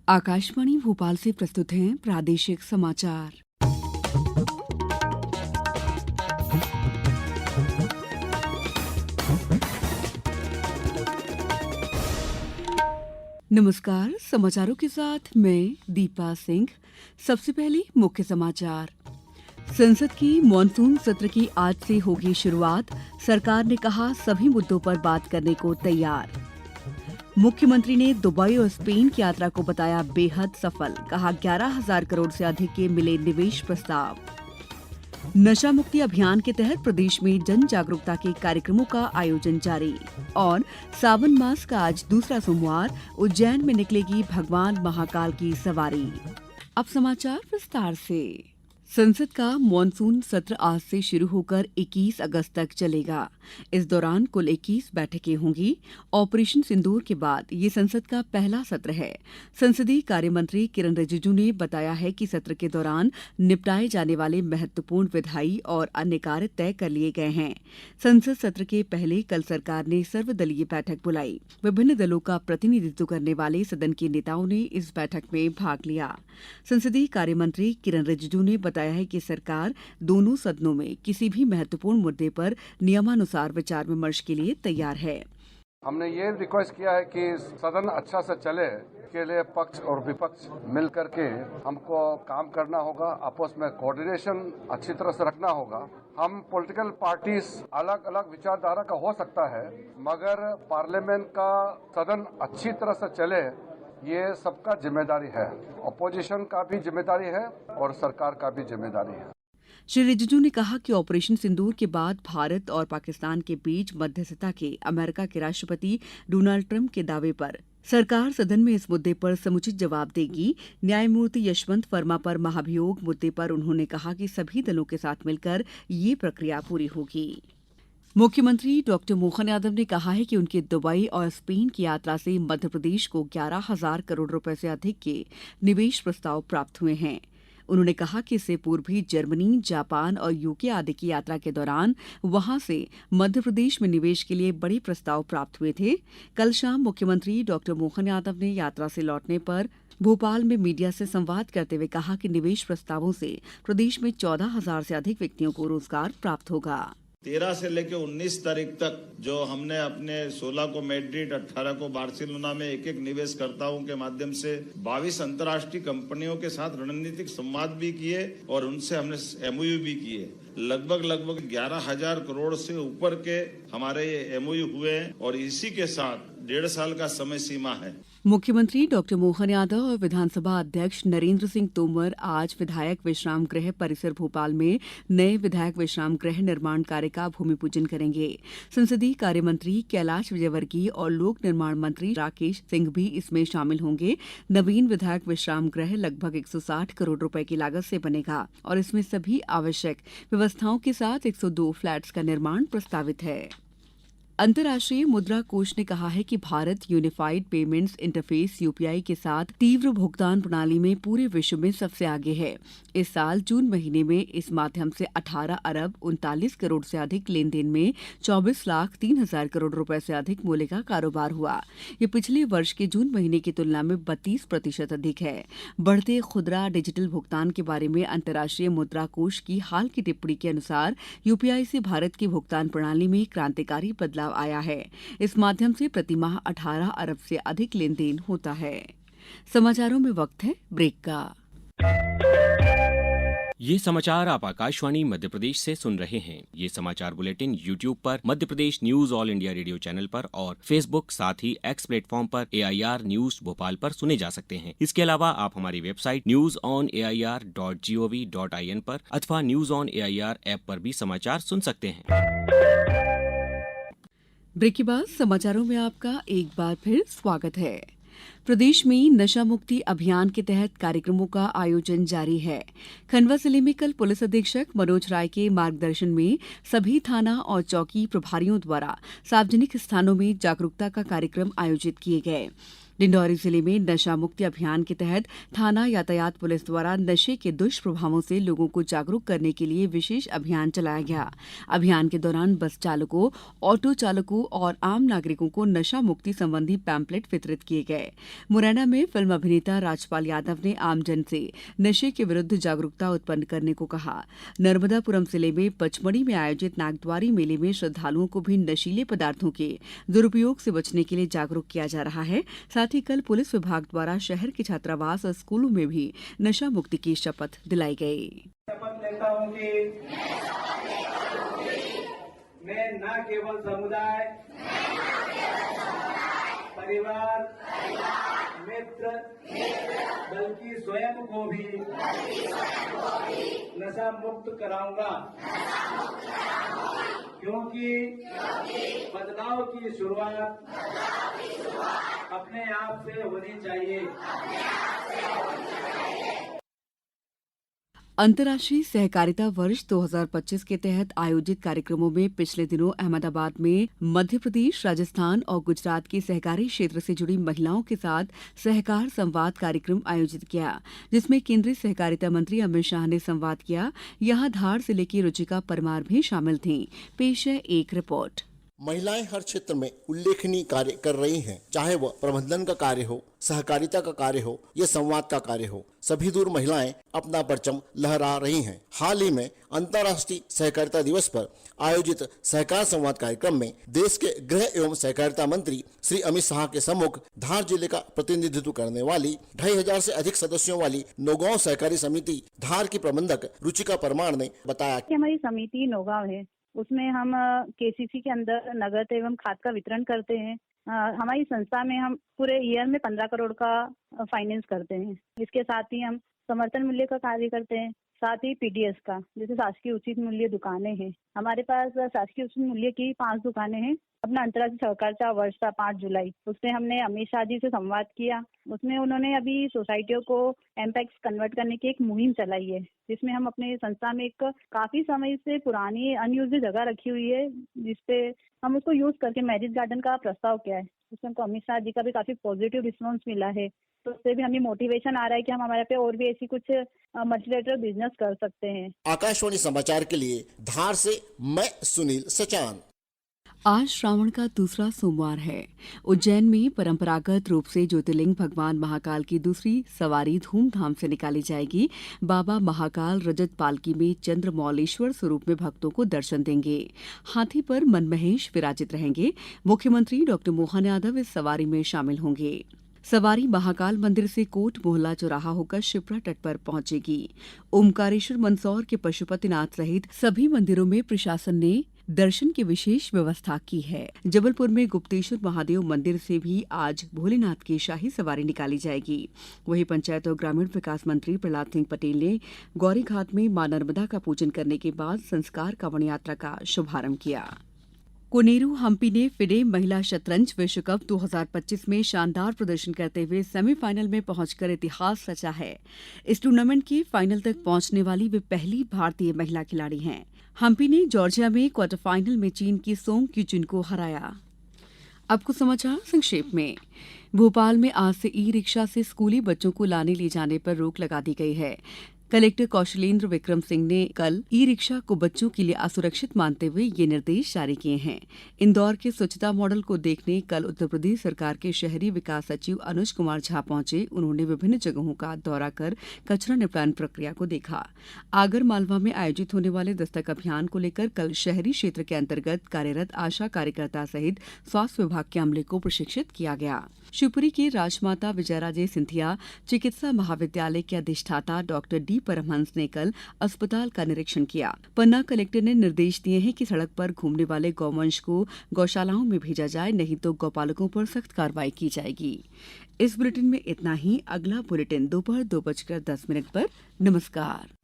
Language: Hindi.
आकाशवाणी भोपाल से प्रस्तुत हैं प्रादेशिक समाचार। नमस्कार, समाचारों के साथ मैं दीपा सिंह। सबसे पहले मुख्य समाचार। संसद की मॉनसून सत्र की आज से होगी शुरुआत। सरकार ने कहा सभी मुद्दों पर बात करने को तैयार। मुख्यमंत्री ने दुबई और स्पेन की यात्रा को बताया बेहद सफल। कहा 11,000 करोड़ से अधिक के मिले निवेश प्रस्ताव। नशा मुक्ति अभियान के तहत प्रदेश में जन जागरूकता के कार्यक्रमों का आयोजन जारी। और सावन मास का आज दूसरा सोमवार, उज्जैन में निकलेगी भगवान महाकाल की सवारी। अब समाचार विस्तार से। संसद का मॉनसून सत्र आज से शुरू होकर 21 अगस्त तक चलेगा। इस दौरान कुल 21 बैठकें होंगी। ऑपरेशन सिंदूर के बाद ये संसद का पहला सत्र है। संसदीय कार्य मंत्री किरण रिजिजू ने बताया है कि सत्र के दौरान निपटाए जाने वाले महत्वपूर्ण विधायी और अन्य कार्य तय कर लिए गए हैं। संसद सत्र के पहले कल सरकार ने सर्वदलीय बैठक बुलाई। विभिन्न दलों का प्रतिनिधित्व करने वाले सदन के नेताओं ने इस बैठक में भाग लिया। संसदीय कार्य मंत्री किरण रिजिजू ने बताया है कि सरकार दोनों सदनों में किसी भी महत्वपूर्ण मुद्दे पर नियमानुसार विचार विमर्श के लिए तैयार है। हमने ये रिक्वेस्ट किया है कि सदन अच्छा से चले के लिए पक्ष और विपक्ष मिल करके हमको काम करना होगा। आपस में कोऑर्डिनेशन अच्छी तरह से रखना होगा। हम पॉलिटिकल पार्टीज अलग अलग विचारधारा का हो सकता है, मगर पार्लियामेंट का सदन अच्छी तरह से चले ये सबका जिम्मेदारी है। अपोजिशन का भी जिम्मेदारी है और सरकार का भी जिम्मेदारी है। श्री रिजिजू ने कहा कि ऑपरेशन सिंदूर के बाद भारत और पाकिस्तान के बीच मध्यस्थता के अमेरिका के राष्ट्रपति डोनाल्ड ट्रंप के दावे पर सरकार सदन में इस मुद्दे पर समुचित जवाब देगी। न्यायमूर्ति यशवंत वर्मा पर महाभियोग मुद्दे पर उन्होंने कहा कि सभी दलों के साथ मिलकर ये प्रक्रिया पूरी होगी। मुख्यमंत्री डॉक्टर मोहन यादव ने कहा है कि उनकी दुबई और स्पेन की यात्रा से मध्यप्रदेश को 11,000 करोड़ रुपए से अधिक के निवेश प्रस्ताव प्राप्त हुए हैं। उन्होंने कहा कि इससे पूर्व भी जर्मनी, जापान और यूके आदि की यात्रा के दौरान वहां से मध्यप्रदेश में निवेश के लिए बड़े प्रस्ताव प्राप्त हुए थे। कल शाम मुख्यमंत्री डॉक्टर मोहन यादव ने यात्रा से लौटने पर भोपाल में मीडिया से संवाद करते हुए कहा कि निवेश प्रस्तावों से प्रदेश में 14,000 से अधिक व्यक्तियों को रोजगार प्राप्त होगा। 13 से लेकर 19 तारीख तक जो हमने अपने 16 को मैड्रिड, 18 को बार्सिलोना में एक एक निवेशकर्ताओं के माध्यम से 22 अंतर्राष्ट्रीय कंपनियों के साथ रणनीतिक संवाद भी किए और उनसे हमने एमओयू भी किए। लगभग 11,000 करोड़ से ऊपर के हमारे ये एमओयू हुए हैं और इसी के साथ 1.5 साल का समय सीमा है। मुख्यमंत्री डॉक्टर मोहन यादव और विधानसभा अध्यक्ष नरेंद्र सिंह तोमर आज विधायक विश्राम गृह परिसर भोपाल में नए विधायक विश्राम गृह निर्माण कार्य का भूमि पूजन करेंगे। संसदीय कार्य मंत्री कैलाश विजयवर्गीय और लोक निर्माण मंत्री राकेश सिंह भी इसमें शामिल होंगे। नवीन विधायक विश्राम गृह लगभग 160 करोड़ रुपए की लागत से बनेगा और इसमें सभी आवश्यक व्यवस्थाओं के साथ 102 फ्लैट्स का निर्माण प्रस्तावित है। अंतर्राष्ट्रीय मुद्रा कोष ने कहा है कि Bharat unified payments interface UPI के साथ तीव्र भुगतान प्रणाली में पूरे विश्व में सबसे आगे है। इस साल जून महीने में इस माध्यम से 18 अरब 39 करोड़ से अधिक लेन देन में 24,03,000 करोड़ रुपए से अधिक मूल्य का कारोबार हुआ। ये पिछले वर्ष के जून महीने की तुलना में 32% अधिक है। बढ़ते खुदरा डिजिटल भुगतान के बारे में अंतर्राष्ट्रीय मुद्रा कोष की हाल की टिप्पणी के अनुसार यूपीआई से भारत की भुगतान प्रणाली में क्रांतिकारी बदलाव आया है। इस माध्यम से प्रति माह 18 अरब से अधिक लेन देन होता है। समाचारों में वक्त है ब्रेक का। ये समाचार आप आकाशवाणी मध्य प्रदेश से सुन रहे हैं। ये समाचार बुलेटिन YouTube पर Madhya Pradesh news all India radio channel पर और फेसबुक साथ ही एक्स प्लेटफॉर्म पर AIR न्यूज भोपाल पर सुने जा सकते हैं। इसके अलावा आप हमारी वेबसाइट newsonair.gov.in पर अथवा न्यूज ऑन AIR ऐप पर भी समाचार सुन सकते हैं। ब्रेक के बाद समाचारों में आपका एक बार फिर स्वागत है। प्रदेश में नशा मुक्ति अभियान के तहत कार्यक्रमों का आयोजन जारी है। खंडवा जिले में कल पुलिस अधीक्षक मनोज राय के मार्गदर्शन में सभी थाना और चौकी प्रभारियों द्वारा सार्वजनिक स्थानों में जागरूकता का कार्यक्रम आयोजित किए गए। डिंडौरी जिले में नशा मुक्ति अभियान के तहत थाना यातायात पुलिस द्वारा नशे के दुष्प्रभावों से लोगों को जागरूक करने के लिए विशेष अभियान चलाया गया। अभियान के दौरान बस चालकों, ऑटो चालकों और आम नागरिकों को नशा मुक्ति संबंधी पैम्पलेट वितरित किए गए। मुरैना में फिल्म अभिनेता राजपाल यादव ने आमजन से नशे के विरुद्ध जागरूकता उत्पन्न करने को कहा। नर्मदापुरम जिले में पचमढ़ी में आयोजित नागद्वारी मेले में श्रद्धालुओं को भी नशीले पदार्थों के दुरुपयोग से बचने के लिए जागरूक किया जा रहा है। साथ ही कल पुलिस विभाग द्वारा शहर के छात्रावास और स्कूलों में भी नशा मुक्ति की शपथ दिलाई गई। शपथ लेता हूँ कि मैं न केवल समुदाय, परिवार, मित्र, बल्कि स्वयं को भी नशा मुक्त कराऊंगा, क्योंकि बदलाव की शुरुआत अपने आप से होनी चाहिए। अंतर्राष्ट्रीय सहकारिता वर्ष 2025 के तहत आयोजित कार्यक्रमों में पिछले दिनों अहमदाबाद में मध्य प्रदेश, राजस्थान और गुजरात के सहकारी क्षेत्र से जुड़ी महिलाओं के साथ सहकार संवाद कार्यक्रम आयोजित किया, जिसमें केंद्रीय सहकारिता मंत्री अमित शाह ने संवाद किया। यहां धार जिले की रुचिका परमार भी शामिल थीं। पेश है एक रिपोर्ट। महिलाएं हर क्षेत्र में उल्लेखनीय कार्य कर रही हैं, चाहे वह प्रबंधन का कार्य हो, सहकारिता का कार्य हो या संवाद का कार्य हो। सभी दूर महिलाएं अपना परचम लहरा रही हैं। हाल ही में अंतर्राष्ट्रीय सहकारिता दिवस पर आयोजित सहकार संवाद कार्यक्रम में देश के गृह एवं सहकारिता मंत्री श्री अमित शाह के सम्मुख धार जिले का प्रतिनिधित्व करने वाली 2500 से अधिक सदस्यों वाली नौगांव सहकारी समिति धार की प्रबंधक रुचिका परमार ने बताया कि हमारी समिति नौगांव है, उसमें हम केसीसी के अंदर नगद एवं खाद का वितरण करते हैं। हमारी संस्था में हम पूरे ईयर में 15 करोड़ का फाइनेंस करते हैं। इसके साथ ही हम समर्थन मूल्य का कार्य करते हैं, साथ ही पीडीएस का, जैसे शासकीय उचित मूल्य दुकानें हैं। हमारे पास शासकीय उचित मूल्य की 5 दुकानें हैं। अपना अंतर्राष्ट्रीय सहकारिता वर्ष था 5 जुलाई, उसमें हमने अमित शाह जी से संवाद किया। उसमें उन्होंने अभी सोसाइटियों को एमपैक्स कन्वर्ट करने की एक मुहिम चलाई है, जिसमें हम अपने संस्था में एक काफी समय से पुरानी अनयूज्ड जगह रखी हुई है, जिसपे हम उसको यूज करके मैरिज गार्डन का प्रस्ताव किया है। उसमें हमको अमित शाह जी का भी काफी पॉजिटिव रिस्पॉन्स मिला है, तो उससे भी हमें मोटिवेशन आ रहा है कि हम हमारे पे और भी ऐसी कुछ मल्टीलेटरल बिजनेस कर सकते हैं। आकाशवाणी समाचार के लिए धार से मैं सुनील सचान। आज श्रावण का दूसरा सोमवार है। उज्जैन में परंपरागत रूप से ज्योतिर्लिंग भगवान महाकाल की दूसरी सवारी धूमधाम से निकाली जाएगी। बाबा महाकाल रजत पालकी में चंद्रमौलेश्वर स्वरूप में भक्तों को दर्शन देंगे। हाथी पर मनमहेश विराजित रहेंगे। मुख्यमंत्री डॉक्टर मोहन यादव इस सवारी में शामिल होंगे। सवारी महाकाल मंदिर से कोट मोहल्ला चौराहा होकर शिप्रा तट पर पहुंचेगी। ओमकारेश्वर मंदसौर के पशुपतिनाथ सहित सभी मंदिरों में प्रशासन ने दर्शन की विशेष व्यवस्था की है। जबलपुर में गुप्तेश्वर महादेव मंदिर से भी आज भोलेनाथ की शाही सवारी निकाली जाएगी। वहीं पंचायत और ग्रामीण विकास मंत्री प्रहलाद सिंह पटेल ने गौरीघाट में मां नर्मदा का पूजन करने के बाद संस्कार कांवड़ यात्रा का शुभारंभ किया। कोनेरू हम्पी ने फिडे महिला शतरंज विश्व कप 2025 में शानदार प्रदर्शन करते हुए सेमीफाइनल में पहुंचकर इतिहास रचा है। इस टूर्नामेंट के फाइनल तक पहुंचने वाली वे पहली भारतीय महिला खिलाड़ी हैं। हम्पी ने जॉर्जिया में क्वार्टर फाइनल में चीन की सोंग क्यूचिन को हराया। अब कुछ समाचार संक्षेप में। भोपाल में आज से ई रिक्शा से स्कूली बच्चों को लाने ले जाने पर रोक लगा दी गई है। कलेक्टर कौशलेंद्र विक्रम सिंह ने कल ई रिक्शा को बच्चों के लिए असुरक्षित मानते हुए ये निर्देश जारी किए हैं। इंदौर के स्वच्छता मॉडल को देखने कल उत्तर प्रदेश सरकार के शहरी विकास सचिव अनुज कुमार झा पहुंचे। उन्होंने विभिन्न जगहों का दौरा कर कचरा निपटान प्रक्रिया को देखा। आगर मालवा में आयोजित होने वाले दस्तक अभियान को लेकर कल शहरी क्षेत्र के अंतर्गत कार्यरत आशा कार्यकर्ता सहित स्वास्थ्य विभाग के अमले को प्रशिक्षित किया गया। शिवपुरी के राजमाता विजयराजे सिंधिया चिकित्सा महाविद्यालय के अधिष्ठाता डॉक्टर डी परमहंस ने कल अस्पताल का निरीक्षण किया। पन्ना कलेक्टर ने निर्देश दिए हैं कि सड़क पर घूमने वाले गौवंश को गौशालाओं में भेजा जाए, नहीं तो गौपालकों पर सख्त कार्रवाई की जाएगी। इस बुलेटिन में इतना ही। अगला बुलेटिन दोपहर 2:10 पर। नमस्कार।